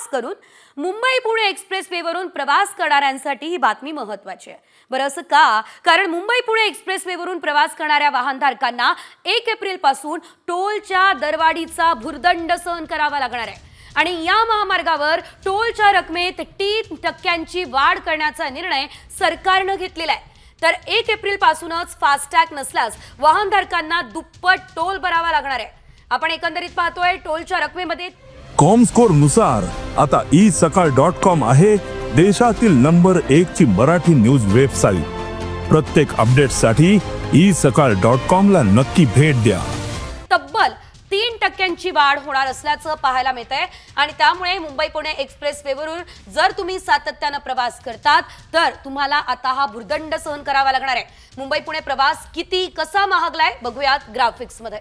खास करून मुंबई पुणे एक्सप्रेसवेवरून प्रवास करणाऱ्यांसाठी ही बातमी महत्त्वाची आहे। बरं असं का? कारण मुंबई पुणे एक्सप्रेसवेवरून प्रवास करणाऱ्या वाहनधारकांना 1 एप्रिल पासून टोलच्या दरवाढीचा भुर्दंड सहन करावा लागणार आहे आणि या महामार्गावर टोलच्या रकमेत 3% वाढ करण्याचा निर्णय सरकारने घेतलेला आहे। तर 1 एप्रिल पासूनच फास्टॅग नसल्यास वाहनधारकांना दुप्पट टोल भरावा लागणार आहे। आपण एकंदरीत पाहतोय टोलच्या रकमेमध्ये कॉमस्कोर नुसार आता isakal.com आहे देशातील नंबर 1 ची मराठी न्यूज वेबसाईट। प्रत्येक अपडेटसाठी isakal.com ला नक्की भेट द्या। तब्बल 3% वाढ होणार असल्याचं पाहायला मिळतंय आणि त्यामुळे मुंबई पुणे एक्सप्रेसवेवरून जर तुम्ही सातत्याने प्रवास करतात तर तुम्हाला आता हा भुर्दंड सहन करावा लागणार आहे। मुंबई पुणे प्रवास किती कसा महागलाय बघूयात ग्राफिक्स मध्ये।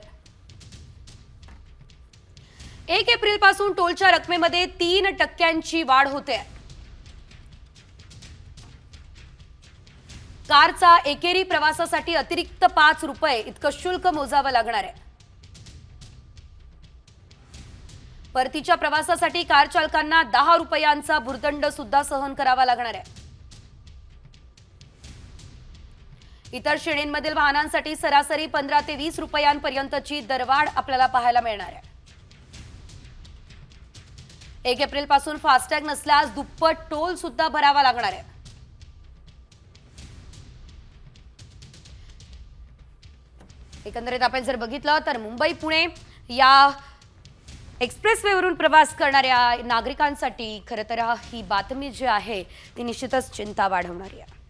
1 एप्रिल पासून टोलच्या रकमेमध्ये 3% वाढ होते। कारचा एकेरी प्रवासासाठी अतिरिक्त 5 रुपये इतकं शुल्क मोजावं लागणार आहे। परतीच्या प्रवासासाठी कार चालकांना 10 रुपयांचा भुर्दंड सुद्धा सहन करावा लागणार आहे। इतर श्रेणींमधील वाहनांसाठी सरासरी 15 ते 20 रुपयांपर्यंतची दरवाढ आपल्याला पाहायला मिळणार आहे। 1 एप्रिल पासून फास्टॅग नसल्यास दुप्पट टोल सुद्धा भरावा लागणार आहे। एकंदरीत आपण जर बघितलं तर मुंबई पुणे या एक्सप्रेसवेवरून प्रवास करणाऱ्या नागरिकांसाठी खरं तर ही बातमी जी आहे ती निश्चितच चिंता वाढवणारी आहे।